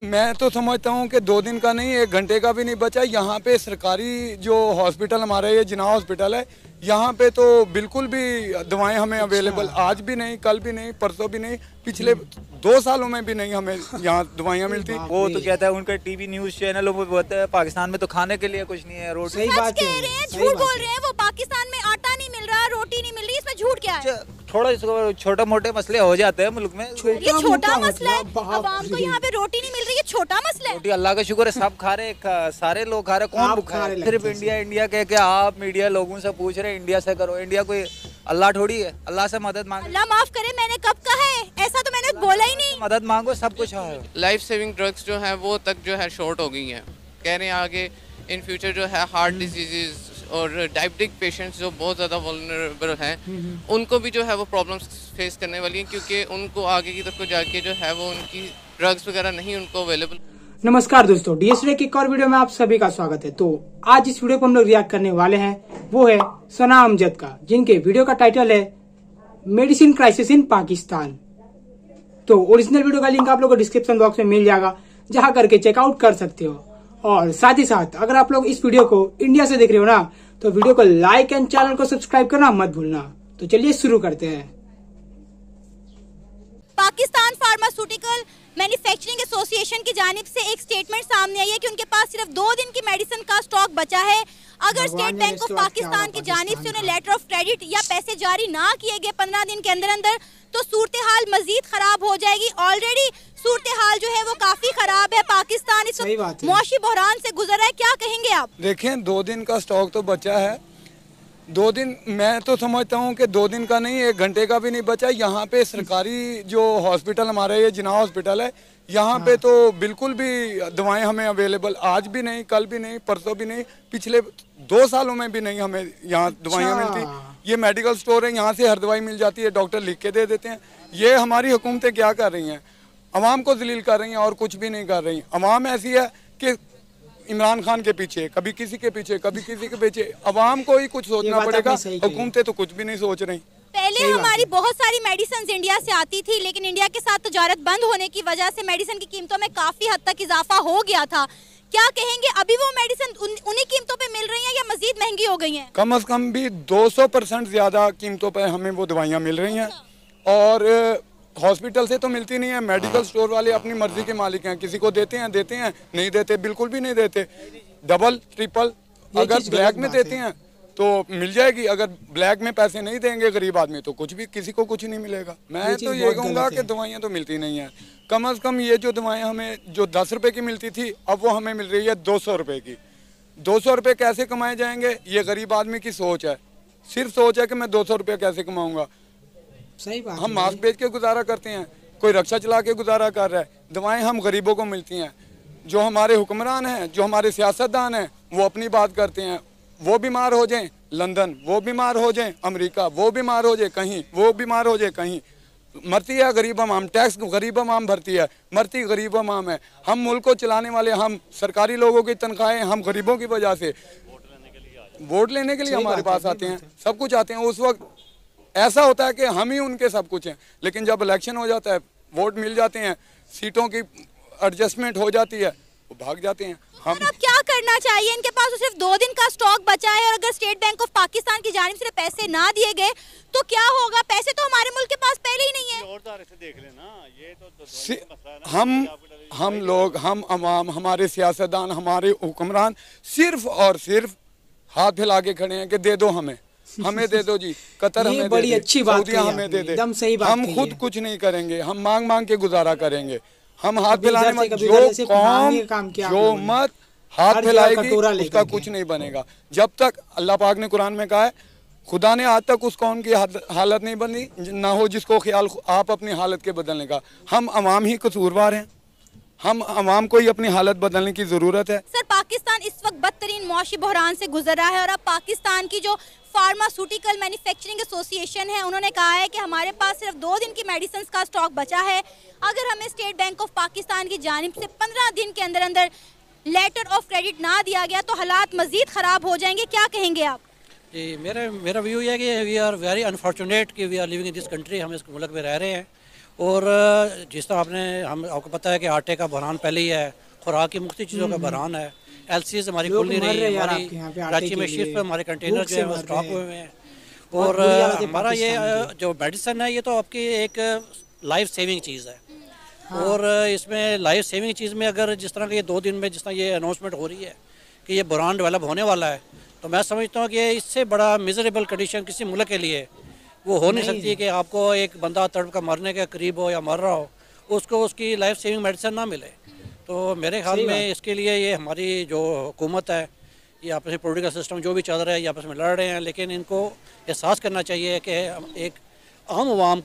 मैं तो समझता हूँ कि 2 दिन का नहीं, 1 घंटे का भी नहीं बचा। यहाँ पे सरकारी जो हॉस्पिटल हमारा ये जिना हॉस्पिटल है, यहाँ पे तो बिल्कुल भी दवाएं हमें अवेलेबल आज भी नहीं, कल भी नहीं, परसों भी नहीं, पिछले 2 सालों में भी नहीं हमें यहाँ दवाइयाँ मिलती। वो तो कहता है उनका टीवी न्यूज चैनलों में बोलते हैं पाकिस्तान में तो खाने के लिए कुछ नहीं है, रोटी। सही बात कह रहे हैं, झूठ बोल रहे हैं। वो पाकिस्तान में आटा नहीं मिल रहा, रोटी नहीं मिल रही, इसमें झूठ क्या है? थोड़ा छोटे मोटे मसले हो जाते हैं मुल्क में। ये छोटा मसला है, आवाम को यहाँ पे रोटी नहीं मिल रही, ये छोटा मसला है। रोटी अल्लाह का शुक्र है सब खा रहे, सारे लोग खा रहे, कौन भूखा है? सिर्फ इंडिया कह के आप मीडिया लोगों से पूछ रहे इंडिया से करो। इंडिया कोई अल्लाह थोड़ी है, अल्लाह से मदद मांगो। अल्लाह माफ करे, मैंने कब कहा है? ऐसा तो मैंने बोला ही नहीं। मदद मांगो, सब कुछ है। लाइफ सेविंग ड्रग्स जो है वो तक जो है शॉर्ट हो गई हैं। कह रहे हैं आगे इन फ्यूचर जो है हार्ट डिजीजेस और डायबिटिक पेशेंट्स जो बहुत ज़्यादा वल्नरेबल हैं, उनको भी जो है वो प्रॉब्लम्स फेस करने वाली हैं, क्योंकि उनको आगे की तरफ को जाके जो है वो उनकी ड्रग्स वगैरह नहीं उनको अवेलेबल। नमस्कार दोस्तों, डीएसडे की एक और वीडियो में आप सभी का स्वागत है। तो आज इस वीडियो को हम लोग रिएक्ट करने वाले हैं, वो है सना अमजद का, जिनके वीडियो का टाइटल है मेडिसिन क्राइसिस इन पाकिस्तान। तो ओरिजिनल वीडियो का लिंक आप लोगों को डिस्क्रिप्शन बॉक्स में मिल जाएगा, जहां करके चेकआउट कर सकते हो। और साथ ही साथ अगर आप लोग इस वीडियो को इंडिया से देख रहे हो ना, तो वीडियो को लाइक एंड चैनल को सब्सक्राइब करना मत भूलना। तो चलिए शुरू करते हैं। पाकिस्तान फार्मास्यूटिकल मैन्युफैक्चरिंग एसोसिएशन की जानिब से एक स्टेटमेंट सामने आई है कि उनके पास सिर्फ 2 दिन की मेडिसिन का स्टॉक बचा है। अगर स्टेट बैंक ऑफ पाकिस्तान की जानिब से उन्हें लेटर ऑफ क्रेडिट या पैसे जारी ना किए गए 15 दिन के अंदर अंदर, तो सूरत हाल मजीद खराब हो जाएगी। ऑलरेडी सूरत हाल जो है वो काफी खराब है। पाकिस्तान इस वक्त मौशी बहरान से गुजर रहा है। क्या कहेंगे आप? देखें, 2 दिन का स्टॉक तो बचा है। 2 दिन, मैं तो समझता हूँ कि 2 दिन का नहीं, 1 घंटे का भी नहीं बचा। यहाँ पे सरकारी जो हॉस्पिटल हमारा ये जिना हॉस्पिटल है, यहाँ पे तो बिल्कुल भी दवाएं हमें अवेलेबल आज भी नहीं, कल भी नहीं, परसों भी नहीं, पिछले 2 सालों में भी नहीं हमें यहाँ दवाइयाँ मिलती। ये मेडिकल स्टोर है, यहाँ से हर दवाई मिल जाती है, डॉक्टर लिख के दे देते हैं। ये हमारी हुकूमतें क्या कर रही हैं? अवाम को जलील कर रही हैं और कुछ भी नहीं कर रही। अवाम ऐसी है कि इमरान खान के पीछे, कभी किसी के पीछे, कभी किसी के पीछे। अवाम को ही कुछ सोचना पड़ेगा, हुकूमतें तो कुछ भी नहीं सोच रही। पहले हमारी बहुत सारी मेडिसिन इंडिया से आती थी, लेकिन इंडिया के साथ तजारत बंद होने की वजह से मेडिसिन की कीमतों में काफी हद तक इजाफा हो गया था। क्या कहेंगे, अभी वो मेडिसिन उन्हीं कीमतों पे मिल रही हैं या मजीद महंगी हो गई हैं? कम से कम भी 200% ज्यादा कीमतों पे हमें वो दवाइयाँ मिल रही हैं। और हॉस्पिटल से तो मिलती नहीं है। मेडिकल स्टोर वाले अपनी मर्जी के मालिक हैं, किसी को देते हैं, नहीं देते, बिल्कुल भी नहीं देते। डबल ट्रिपल अगर ब्लैक में देते हैं तो मिल जाएगी, अगर ब्लैक में पैसे नहीं देंगे गरीब आदमी तो कुछ भी, किसी को कुछ नहीं मिलेगा। मैं तो ये कहूँगा कि दवाइयाँ तो मिलती नहीं है। कम से कम ये जो दवाएं हमें जो 10 रुपए की मिलती थी, अब वो हमें मिल रही है 200 रुपए की। 200 रुपए कैसे कमाए जाएंगे, ये गरीब आदमी की सोच है। सिर्फ सोच है कि मैं 200 रुपये कैसे कमाऊंगा। सही बात। हम मास्क बेच के गुजारा करते हैं, कोई रक्षा चला के गुजारा कर रहा है। दवाएं हम गरीबों को मिलती हैं। जो हमारे हुक्मरान हैं, जो हमारे सियासतदान हैं, वो अपनी बात करते हैं। वो बीमार हो जाएं लंदन, वो बीमार हो जाएं अमेरिका, वो बीमार हो जाए कहीं, वो बीमार हो जाए कहीं, मरती है गरीब अवाम, टैक्स गरीब अवाम भरती है, मरती गरीब अवाम है। हम मुल्क को चलाने वाले, हम सरकारी लोगों की तनख्वाहें हम गरीबों की वजह से वोट लेने के लिए हमारे पास आते हैं, सब कुछ आते हैं। उस वक्त ऐसा होता है कि हम ही उनके सब कुछ हैं, लेकिन जब इलेक्शन हो जाता है, वोट मिल जाते हैं, सीटों की एडजस्टमेंट हो जाती है, वो भाग जाते हैं। हम अब क्या करना चाहिए? इनके पास तो सिर्फ 2 दिन का स्टॉक बचा है, और अगर स्टेट बैंक ऑफ पाकिस्तान की जानिब से पैसे ना दिए गए तो क्या होगा? पैसे तो हमारे मुल्क के पास पहले ही नहीं है। और से देख लेना, ये तो हम लोग, हम अवाम, हमारे सियासतदान, हमारे हुक्मरान सिर्फ और सिर्फ हाथ फैला के खड़े हैं कि दे दो हमें दे दो जी, कतर हमें बड़ी अच्छी बात, सऊदिया हमें दे दे। एकदम सही बात। हम खुद कुछ नहीं करेंगे, हम मांग मांग के गुजारा करेंगे। हम हाथ फैलाने में, जो कौम जो मत हाथ फैलाएगी उसका कुछ नहीं बनेगा। जब तक अल्लाह पाक ने कुरान में कहा है, खुदा ने आज तक उस कौम की हालत नहीं बनी ना हो जिसको ख्याल आप अपनी हालत के बदलने का। हम अवाम ही कसूरवार हैं, हम अवाम को ही अपनी हालत बदलने की जरूरत है। सर, पाकिस्तान इस वक्त बदतरीन मौशी बहरान से गुजर रहा है, और अब पाकिस्तान की जो फार्मास्यूटिकल मैन्युफैक्चरिंग एसोसिएशन है, उन्होंने कहा है कि हमारे पास सिर्फ 2 दिन की मेडिसिन का स्टॉक बचा है। अगर हमें स्टेट बैंक ऑफ पाकिस्तान की जानिब से 15 दिन के अंदर अंदर लेटर ऑफ क्रेडिट ना दिया गया तो हालात मजीद खराब हो जाएंगे। क्या कहेंगे आप? जी, मेरा व्यू ये है कि वी आर वेरी अनफॉर्चुनेट कि we are living in this country. हम इस मुल्क में रह रहे हैं और जिस तरह आपको पता है कि आटे का बहरान पहले ही है, खुराक की मुख्तलिफ चीज़ों का बहरान है, एलसीज हमारी खुल नहीं रही, हमारी कराची में शिफ्ट पर हमारे कंटेनर जो है वो स्टॉक हुए हैं। और हमारा ये जो मेडिसिन है ये तो आपकी एक लाइफ सेविंग चीज़ है। और इसमें लाइफ सेविंग चीज़ में अगर जिस तरह के ये 2 दिन में जिस तरह ये अनाउंसमेंट हो रही है कि ये बहरान डेवलप होने वाला है, तो मैं समझता हूँ कि इससे बड़ा मिजरेबल कंडीशन किसी मुल्क के लिए वो हो नहीं सकती कि आपको एक बंदा तड़प का मरने के करीब हो या मर रहा हो, उसको उसकी लाइफ सेविंग मेडिसिन ना मिले। तो मेरे ख्याल में इसके लिए ये हमारी जो हुकूमत है, ये आपस में पॉलिटिकल सिस्टम जो भी चल रहा है ये आपस में लड़ रहे हैं, लेकिन इनको एहसास करना चाहिए कि एक आम आवाम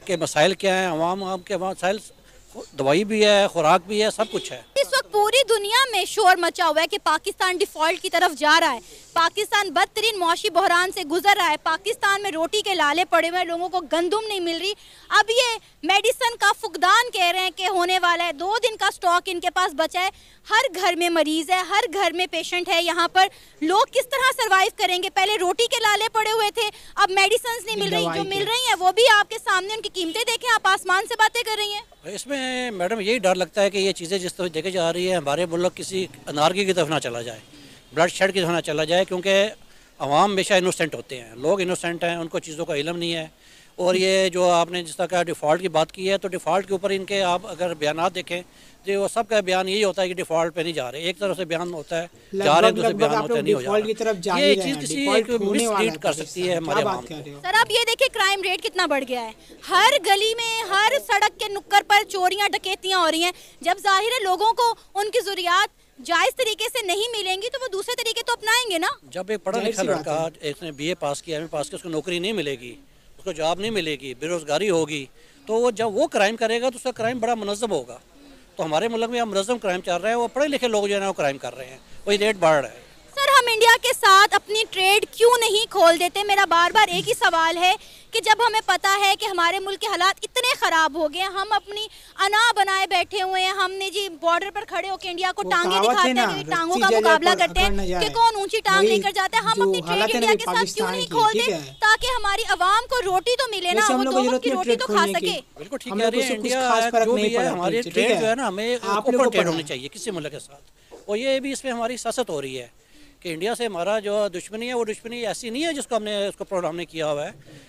के मसाइल क्या हैं, आवाम के मसाइल दवाई भी है, खुराक भी है, सब कुछ है। इस वक्त पूरी दुनिया में शोर मचा हुआ है कि पाकिस्तान डिफॉल्ट की तरफ जा रहा है, पाकिस्तान बदतरीन मौशी बहरान से गुजर रहा है, पाकिस्तान में रोटी के लाले पड़े हुए हैं, लोगों को गंदुम नहीं मिल रही। अब ये मेडिसिन का फुकदान कह रहे हैं कि होने वाला है, 2 दिन का स्टॉक इनके पास बचा है। हर घर में मरीज है, हर घर में पेशेंट है। यहाँ पर लोग किस तरह सर्वाइव करेंगे? पहले रोटी के लाले पड़े हुए थे, अब मेडिसिन नहीं मिल रही, जो मिल रही है वो भी आपके सामने, उनकी कीमतें देखें, आप आसमान से बातें कर रही हैं। इसमें मैडम यही डर लगता है कि ये चीज़ें जिस तरह देखी जा रही है, हमारे मुल्क किसी अनारकी की तरफ ना चला जाए, ब्लड शेड की तरफ ना चला जाए, क्योंकि अवाम हमेशा इनोसेंट होते हैं, लोग इनोसेंट हैं, उनको चीज़ों का इल्म नहीं है। और ये जो आपने जिस तरह का डिफ़ॉल्ट की बात की है, तो डिफ़ॉल्ट के ऊपर इनके आप अगर बयान देखें तो वो सब का बयान यही होता है कि डिफ़ॉल्ट पे नहीं जा रहे। एक तरफ से बयान होता है जा रहे हैं, दूसरे बयान होता है नहीं हो जा रहा। ये चीज़ किसी एक मिसलीड कर सकती है हमारे अवाम को। सर आप ये देखिए क्राइम रेट कितना बढ़ गया है, हर गली में, हर सड़क के नुक्कड़ पर चोरियां डकैतियां हो रही हैं। जब जाहिर है लोगों को उनकी ज़रूरियात जायज़ तरीके से नहीं मिलेंगी तो वो दूसरे तरीके तो अपनाएंगे ना। जब एक पढ़ा लिखा लड़का, एक ने BA पास किया, MA पास किया, उसको नौकरी नहीं मिलेगी, उसको जॉब नहीं मिलेगी, बेरोज़गारी होगी, तो वो जब वो क्राइम करेगा तो उसका क्राइम बड़ा मुनज़्ज़म होगा। तो हमारे मुल्क में अब मुनज़्ज़म क्राइम चल रहा है, वो पढ़े लिखे लोग जो है ना वो क्राइम कर रहे हैं, वही रेट बढ़ रहा है। सर हम इंडिया के साथ अपनी ट्रेड क्यों नहीं खोल देते? मेरा बार बार एक ही सवाल है कि जब हमें पता है कि हमारे मुल्क के हालात इतने ख़राब हो गए, हम अपनी अना बनाए बैठे हुए हैं, हमने जी बॉर्डर पर खड़े होकर इंडिया को टांगे दिखाते हैं, टांगों का मुकाबला करते हैं कि कौन ऊंची टांग लेकर जाता है। हम अपनी ट्रेड इंडिया के साथ क्यों नहीं खोलते ताकि हमारी आवाम को रोटी तो मिले ना, वो 2 वक्त की रोटी तो खा सके। बिल्कुल ठीक है, इंडिया जो भी है हमारी ट्रेड जो है ना, हमें ओपन ट्रेड होनी चाहिए किसी मुल्क के साथ। और ये भी इसमें हमारी सियासत हो रही है कि इंडिया से हमारा जो दुश्मनी है वो दुश्मनी ऐसी नहीं है जिसको उसको प्रोग्राम हमने किया हुआ है।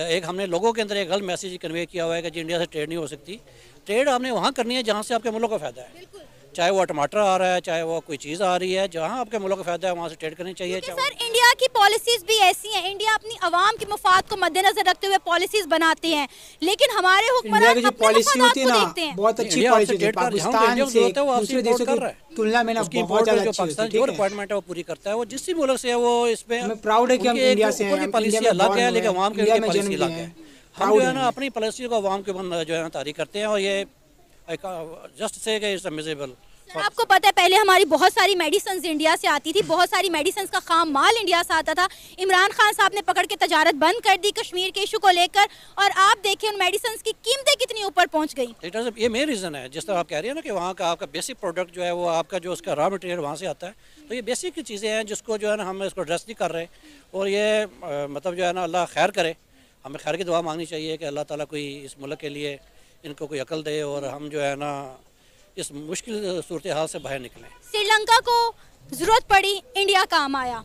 एक हमने लोगों के अंदर एक गलत मैसेज कन्वे किया हुआ है कि जी इंडिया से ट्रेड नहीं हो सकती। ट्रेड आपने वहाँ करनी है जहाँ से आपके मुल्क का फ़ायदा है, चाहे वो टमाटर आ रहा है, चाहे वो कोई चीज़ आ रही है, जहाँ आपके मुल्क का फ़ायदा है वहाँ से ट्रेड करनी चाहिए। सर इंडिया की पॉलिसीज़ भी ऐसी हैं, इंडिया अपनी आवाम के मफाद को मद्देनजर रखते हुए पॉलिसीज़ बनाते हैं, लेकिन हमारे हुक्मरान अपने मफादात को देखते हैं। बहुत अच्छी पॉलिसी है, पाकिस्तान से दूसरे देशों की तुलना में ना बहुत ज़्यादा अच्छी होती है। जो रिक्वायरमेंट है वो पूरी करता है, वो जिस भी मुल्क से है वो इसमें हमें प्राउड है कि हम इंडिया से हैं। पॉलिसी अलग है लेकिन अवाम की पॉलिसी अलग है। हम जो है ना अपनी पॉलिसी को अवाम के जो है ना तारीफ करते हैं, और ये just say it's miscible. Sir आपको पता है पहले हमारी बहुत सारी मेडिसिन इंडिया से आती थी, बहुत सारी मेडिसिन का खाम माल इंडिया से आता था। इमरान खान साहब ने पकड़ के तजारत बंद कर दी कश्मीर के इशू को लेकर, और आप देखिए उन मेडिसिन की कीमतें कितनी ऊपर पहुंच गई। ये मेन रीज़न है, जिस तरह आप कह रही है ना कि वहाँ का आपका बेसिक प्रोडक्ट जो है वो आपका जो उसका रॉ मटेरियल वहाँ से आता है, तो ये बेसिक की चीज़ें हैं जिसको जो है ना हम इसको एड्रेस नहीं कर रहे। और ये मतलब जो है ना अल्लाह खैर करे, हमें खैर की दुआ मांगनी चाहिए कि अल्लाह ताला कोई इस मुल्क के लिए इनको कोई अकल दे और हम जो है ना इस मुश्किल सूरत हाल से बाहर निकलें। श्रीलंका को ज़रूरत पड़ी, इंडिया काम आया।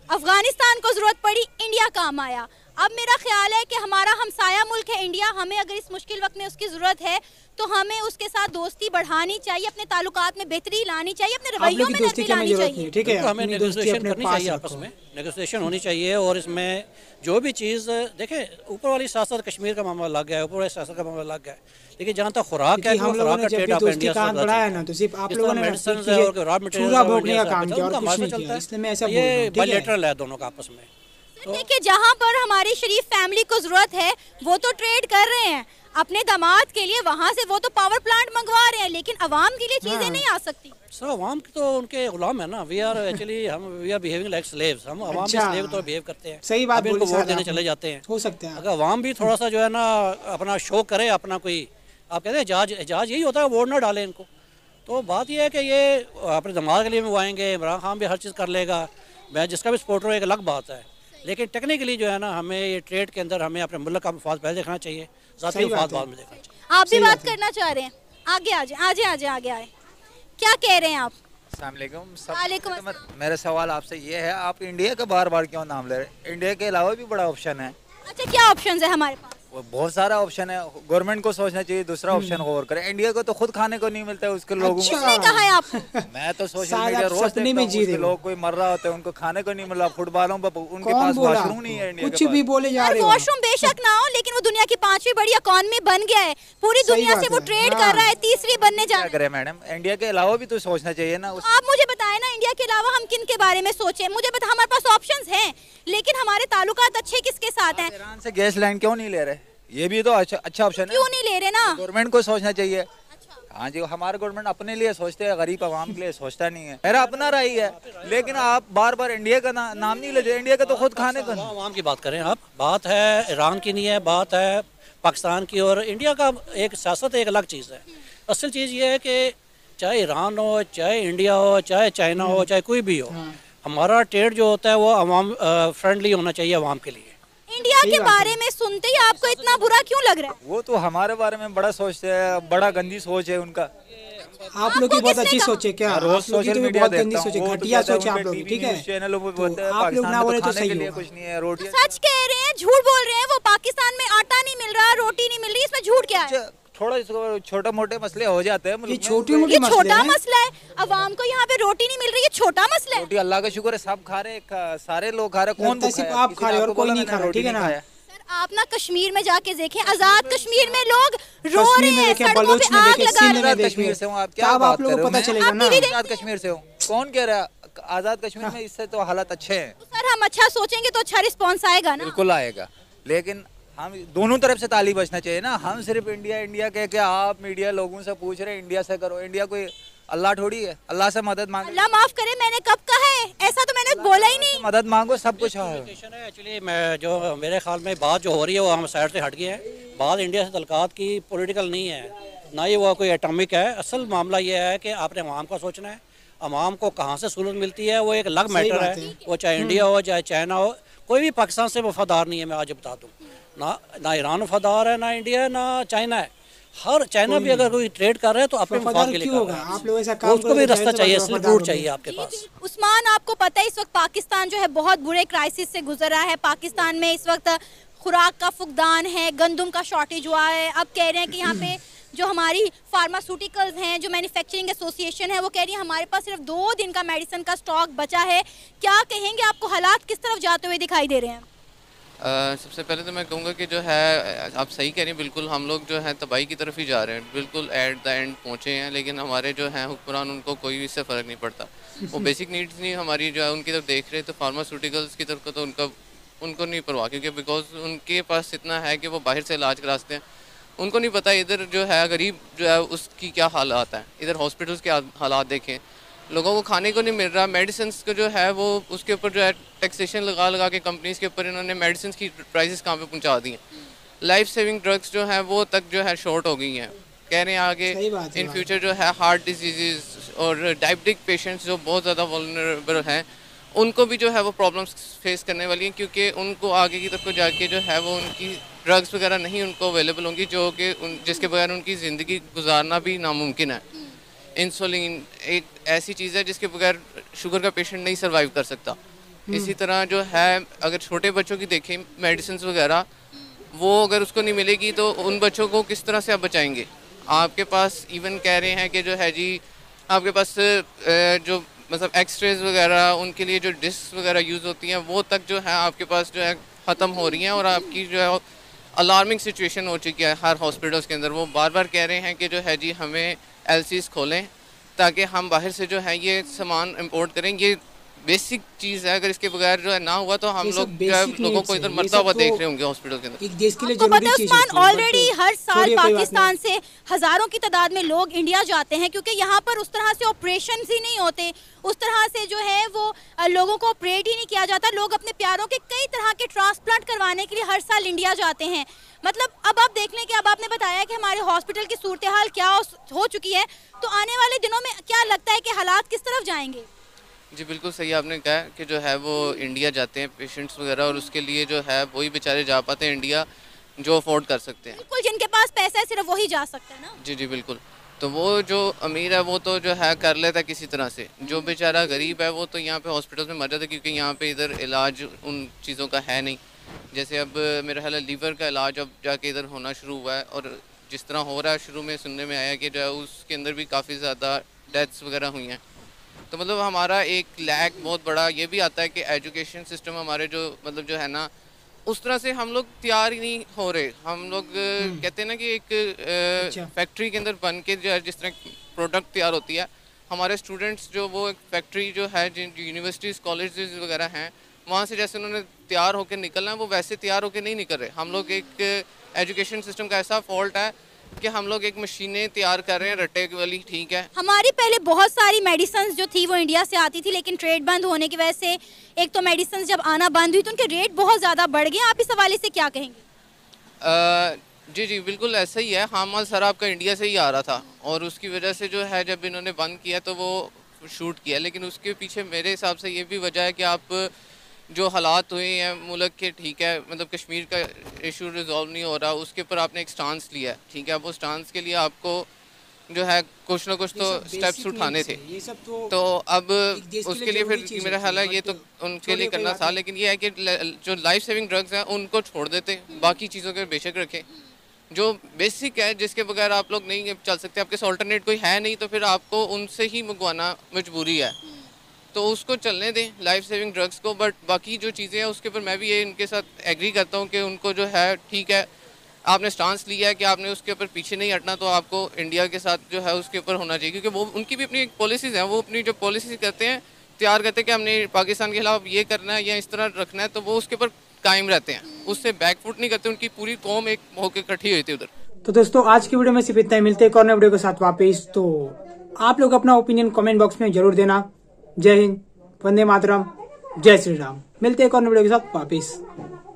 अफगानिस्तान को ज़रूरत पड़ी, इंडिया काम आया। अब मेरा ख्याल है कि हमारा हमसाया मुल्क है इंडिया, हमें अगर इस मुश्किल वक्त में उसकी ज़रूरत है तो हमें उसके साथ दोस्ती बढ़ानी चाहिए, अपने ताल्लुकात में बेहतरी लानी चाहिए, अपने रवैयों में नरमी लानी चाहिए। ठीक है, हमें नेगोशिएशन करनी चाहिए, आपस में नेगोशिएशन होनी चाहिए। और इसमें जो भी चीज़ देखें, ऊपर वाली सियासत कश्मीर का मामला अलग है, ऊपर वाली सियासत का मामला अलग है, लेकिन जहाँ तक खुराक है, हम लोगों ने जब भी दोस्ती का बढ़ाया ना तो सिर्फ आप लोगों ने चूरा भोगने का काम किया और कुछ नहीं किया, इसलिए मैं ऐसा बोल रहा हूं। बायलैटरल है दोनों का आपस में। देखिए जहाँ पर हमारी शरीफ फैमिली को जरूरत है वो तो ट्रेड कर रहे हैं अपने दामाद के लिए, वहाँ से वो तो पावर प्लांट मंगवा रहे हैं, लेकिन अवाम के लिए चीजें नहीं आ सकती। सर अवाम की तो उनके गुलाम है ना, we are actually we are behaving like slaves, हम अवाम में स्लेव तो बिहेव करते हैं। सही बात बोली, वोट देने चले जाते हैं, हो सकते हैं। अगर अवाम भी थोड़ा सा जो है ना अपना शो करे, अपना कोई आप कहते हैं एजाज यही होता है, वोट ना डाले इनको। तो बात यह है कि ये अपने दामाद के लिए वो आएंगे, इमरान खान भी हर चीज़ कर लेगा, मैं जिसका भी सपोर्टर एक अलग बात है, लेकिन टेक्निकली जो है ना हमें ये ट्रेड के अंदर हमें अपने मुल्क का मफाद पहले देखना चाहिए, ज़ाती वफात बाद में देखना चाहिए। आप भी बात करना चाह रहे हैं? आगे आ जाए, आगे आए। क्या कह रहे हैं आप? वालेकुम। मेरा सवाल आपसे ये है, आप इंडिया का बार बार क्यों नाम ले रहे हैं? इंडिया के अलावा भी बड़ा ऑप्शन है। अच्छा, क्या ऑप्शंस है हमारे पास? बहुत सारा ऑप्शन है, गवर्नमेंट को सोचना चाहिए दूसरा ऑप्शन गौर करें। इंडिया को तो खुद खाने को नहीं मिलता है उसके लोगों को। किसने कहा है आपको? मैं तो सोशल मीडिया रोज देखता हूँ, लोग कोई मर रहा होता है उनको खाने को नहीं मिल रहा, फुटबॉलों पर उनके पास वॉशरूम नहीं है। इंडिया कुछ भी बोले जा रहे हो। वॉशरूम बेशक ना हो, लेकिन वो दुनिया की 5वीं बड़ी इकॉनमी बन गया है, पूरी दुनिया से वो ट्रेड कर रहा है, तीसरी बनने जा रहा है। मैडम, इंडिया के अलावा भी तो सोचना चाहिए ना। आप मुझे बताएं ना, इंडिया के अलावा हम किन के बारे में सोचें? मुझे बता, हमारे पास ऑप्शंस हैं, लेकिन हमारे ताल्लुकात अच्छे किसके साथ हैं? ईरान से गैस लाइन क्यों नहीं ले रहे? ये भी तो अच्छा ऑप्शन है। क्यों नहीं ले रहे ना? गवर्नमेंट को सोचना चाहिए। हाँ जी, हमारा गवर्नमेंट अपने लिए सोचते हैं, गरीब आवाम के लिए सोचता नहीं है। मेरा अपना राय है, लेकिन आप बार बार इंडिया का नाम नहीं लेते। इंडिया का तो खुद खाने को आवाम की बात करें आप। बात है ईरान की नहीं है, बात है पाकिस्तान की। और इंडिया का एक सियासत एक अलग चीज़ है। असल चीज़ ये है कि चाहे ईरान हो, चाहे इंडिया हो, चाहे चाइना हो, चाहे कोई भी हो, हमारा ट्रेड जो होता है वो अवाम फ्रेंडली होना चाहिए अवाम के लिए। इंडिया के बारे में सुनते ही आपको इतना बुरा क्यों लग रहा है? वो तो हमारे बारे में बड़ा सोचते हैं, बड़ा गंदी सोच है उनका। आप लोग की बहुत अच्छी सोच है क्या? रोज सोशल मीडिया बहुत गंदी सोच है, घटिया सोच है आप लोग, ठीक है? चैनलों पे तो आप लोग ना बोले तो सही होगा। कुछ नहीं है, रोटी। सच कह रहे हैं, झूठ बोल रहे हैं? वो पाकिस्तान में आटा नहीं मिल रहा, रोटी नहीं मिल रही, इसमें झूठ क्या है? थोड़ा छोटे मोटे मसले हो जाते हैं। ये छोटा मसला है, अवाम को यहाँ पे रोटी नहीं मिल रही, ये छोटा मसला है। रोटी अल्लाह का शुक्र है सब खा रहे, सारे लोग खा रहे। कौन सिर्फ आप खा रहे और कोई नहीं खा रहा, ठीक है ना? आप ना कश्मीर में जाके देखें, आजाद कश्मीर में लोग रो रहे हैं, सड़कों पे आग लगा रहे हैं। कश्मीर से हूँ, आप क्या बात कर रहे हो? पता चलेगा ना, आजाद कश्मीर से हूँ। कौन कह रहा है आजाद कश्मीर में इससे तो हालात अच्छे हैं? सर, हम अच्छा सोचेंगे तो अच्छा रिस्पॉन्स आएगा ना? बिल्कुल आएगा, लेकिन हम दोनों तरफ से ताली बचना चाहिए ना। हम सिर्फ इंडिया कह के आप मीडिया लोगों से पूछ रहे हैं इंडिया से करो। इंडिया कोई अल्लाह थोड़ी है, अल्लाह से मदद मांगो। अल्लाह माफ करे, मैंने कब कहा है ऐसा? तो मैंने बोला ही नहीं। मदद मांगो, सब कुछ है। एक्चुअली मैं जो मेरे ख्याल में बात जो हो रही है वो हम साइड से हट गए हैं। बात इंडिया से तल्कात की पॉलिटिकल नहीं है, ना ही वो कोई एटॉमिक है। असल मामला ये है कि आपने अवाम का सोचना है। अवाम को कहाँ से सहूलत मिलती है वो एक अलग मैटर है। वो चाहे इंडिया हो, चाहे चाइना हो, कोई भी पाकिस्तान से वफादार नहीं है। मैं आज बता दूँ, ना ईरान वफादार है, ना इंडिया है, ना चाइना है। हर चाइना भी अगर कोई ट्रेड कर रहा है तो अपने मफाद के लिए कर रहा है। आप लोग ऐसा काम उसको भी रास्ता चाहिए, असली रूट चाहिए आपके पास। उस्मान, आपको पता है इस वक्त पाकिस्तान जो है बहुत बुरे क्राइसिस से गुजर रहा है। पाकिस्तान में इस वक्त खुराक का फुकदान है, गंदम का शॉर्टेज हुआ है। अब कह रहे हैं कि यहाँ पे जो हमारी फार्मास्यूटिकल्स हैं, जो मैन्युफैक्चरिंग एसोसिएशन है, वो कह रही है हमारे पास सिर्फ 2 दिन का मेडिसिन का स्टॉक बचा है। क्या कहेंगे, आपको हालात किस तरफ जाते हुए दिखाई दे रहे हैं? सबसे पहले तो मैं कहूँगा कि जो है आप सही कह रही हैं, बिल्कुल हम लोग जो है तबाही की तरफ ही जा रहे हैं, बिल्कुल एट द एंड पहुँचे हैं। लेकिन हमारे जो हैं हुक्मरान, उनको कोई इससे फ़र्क नहीं पड़ता। वो बेसिक नीड्स नहीं हमारी जो है उनकी तरफ देख रहे, तो फार्मास्यूटिकल्स की तरफ तो उनको नहीं परवाह, क्योंकि बिकॉज उनके पास इतना है कि वो बाहर से इलाज कराते हैं। उनको नहीं पता इधर जो है गरीब जो है उसकी क्या हालात है। इधर हॉस्पिटल्स के हालात देखें, लोगों को खाने को नहीं मिल रहा। मेडिसिन को जो है वो उसके ऊपर जो है टैक्सेशन लगा के कंपनीज़ के ऊपर इन्होंने मेडिसिन की प्राइसेस कहाँ पे पहुँचा दी हैं। लाइफ सेविंग ड्रग्स जो है वो तक जो है शॉर्ट हो गई हैं। कह रहे हैं आगे इन फ्यूचर जो है हार्ट डिजीज़ और डायबिटिक पेशेंट्स जो बहुत ज़्यादा वल्नरेबल हैं, उनको भी जो है वो प्रॉब्लम्स फेस करने वाली हैं, क्योंकि उनको आगे की तरफ को जाके जो है वो उनकी ड्रग्स वगैरह नहीं उनको अवेलेबल होंगी, जो कि जिसके बगैर उनकी ज़िंदगी गुजारना भी नामुमकिन है। इंसुलिन एक ऐसी चीज़ है जिसके बगैर शुगर का पेशेंट नहीं सर्वाइव कर सकता। इसी तरह जो है अगर छोटे बच्चों की देखें मेडिसिन वगैरह, वो अगर उसको नहीं मिलेगी तो उन बच्चों को किस तरह से आप बचाएंगे? आपके पास इवन कह रहे हैं कि जो है जी आपके पास जो मतलब एक्सरेज वगैरह उनके लिए जो डिस्क वगैरह यूज़ होती हैं वो तक जो है आपके पास जो है ख़त्म हो रही हैं, और आपकी जो है अलार्मिंग सिचुएशन हो चुकी है हर हॉस्पिटल्स के अंदर। वो बार बार कह रहे हैं कि जो है जी हमें LCs खोलें ताकि हम बाहर से जो है ये सामान इंपोर्ट करें। ये बेसिक चीज़ है, अगर इसके बगैर जो है ना हुआ तो हम लोग लोगों को इधर मरता हुआ देख रहे होंगे हॉस्पिटल के अंदर। एक देश के लिए आपको पता है उस्मान, ऑलरेडी हर साल पाकिस्तान से हजारों की तादाद में लोग इंडिया जाते हैं, क्योंकि यहाँ पर उस तरह से ऑपरेशन ही नहीं होते, उस तरह से जो है वो लोगों को ऑपरेट ही नहीं किया जाता। लोग अपने प्यारों के कई तरह के ट्रांसप्लांट करवाने के लिए हर साल इंडिया जाते हैं। मतलब अब आप देख लें कि अब आपने बताया कि हमारे हॉस्पिटल की सूरत हाल क्या हो चुकी है, तो आने वाले दिनों में क्या लगता है कि हालात किस तरफ जाएंगे? जी बिल्कुल सही आपने कहा कि जो है वो इंडिया जाते हैं पेशेंट्स वगैरह, और उसके लिए जो है वही बेचारे जा पाते हैं इंडिया। जो अफोर्ड कर सकते हैं। बिल्कुल, जिनके पास पैसा है सिर्फ वही जा सकता है ना। जी जी बिल्कुल। तो वो जो अमीर है वो तो जो है कर लेता है किसी तरह से, जो बेचारा गरीब है वो तो यहाँ पे हॉस्पिटल में मर जाता है, क्योंकि यहाँ पे इधर इलाज उन चीज़ों का है नहीं। जैसे अब मेरा ख्याल है लीवर का इलाज अब जाके इधर होना शुरू हुआ है, और जिस तरह हो रहा है शुरू में सुनने में आया कि जो है उसके अंदर भी काफ़ी ज़्यादा डेथ्स वगैरह हुई हैं। तो मतलब हमारा एक लैक बहुत बड़ा ये भी आता है कि एजुकेशन सिस्टम हमारे जो मतलब जो है ना उस तरह से हम लोग तैयार ही नहीं हो रहे। हम लोग कहते हैं ना कि एक फैक्ट्री के अंदर बन के जो है जिस तरह प्रोडक्ट तैयार होती है, हमारे स्टूडेंट्स जो वो एक फैक्ट्री जो है जिन यूनिवर्सिटीज़ कॉलेजेस वगैरह हैं वहाँ से जैसे उन्होंने तैयार होकर निकलना है वो वैसे तैयार होकर नहीं निकल रहे। हम लोग एक एजुकेशन सिस्टम का ऐसा फॉल्ट है कि हम लोग एक मशीनें तैयार कर रहे हैं रट्टे वाली, ठीक है। हमारी पहले बहुत सारी मेडिसिन जो थी वो इंडिया से आती थी, लेकिन ट्रेड बंद होने की वजह से एक तो मेडिसिन जब आना बंद हुई तो उनके रेट बहुत ज़्यादा बढ़ गए। आप इस हवाले से क्या कहेंगे? जी जी बिल्कुल ऐसा ही है। हामाल सर आपका इंडिया से ही आ रहा था और उसकी वजह से जो है जब इन्होंने बंद किया तो वो शूट किया, लेकिन उसके पीछे मेरे हिसाब से ये भी वजह है कि आप जो हालात हुए हैं मुल्क के, ठीक है, मतलब कश्मीर का इशू रिजॉल्व नहीं हो रहा, उसके ऊपर आपने एक स्टांस लिया है, ठीक है। वो स्टांस के लिए आपको जो है कुछ ना कुछ तो स्टेप्स उठाने थे। ये सब तो अब उसके लिए फिर मेरा ख्याल है ये तो उनके लिए करना था, लेकिन ये है कि जो लाइफ सेविंग ड्रग्स हैं उनको छोड़ देते, बाकी चीज़ों के बेशक रखें। जो बेसिक है जिसके बगैर आप लोग नहीं चल सकते, आपके ऑल्टरनेट कोई है नहीं, तो फिर आपको उनसे ही मंगवाना मजबूरी है, तो उसको चलने दें लाइफ सेविंग ड्रग्स को। बट बाकी जो चीज़ें हैं उसके ऊपर मैं भी ये इनके साथ एग्री करता हूँ कि उनको जो है ठीक है आपने स्टांस लिया है कि आपने उसके ऊपर पीछे नहीं हटना, तो आपको इंडिया के साथ जो है उसके ऊपर होना चाहिए, क्योंकि वो उनकी भी अपनी पॉलिसीज़ हैं। वो अपनी जो पॉलिसीज़ करते हैं तैयार करते हैं कि हमने पाकिस्तान के खिलाफ ये करना है या इस तरह रखना है, तो वो उसके ऊपर कायम रहते हैं, उससे बैकफुट नहीं करते। उनकी पूरी कौम एक होकर इकट्ठी हुई थी उधर। तो दोस्तों आज की वीडियो में सिर्फ इतना ही, मिलते हैं एक और नए वीडियो के साथ वापस। तो आप लोग अपना ओपिनियन कमेंट बॉक्स में जरूर देना। जय हिंद, वंदे मातरम, जय श्री राम। मिलते हैं एक और नए वीडियो के साथ वापस।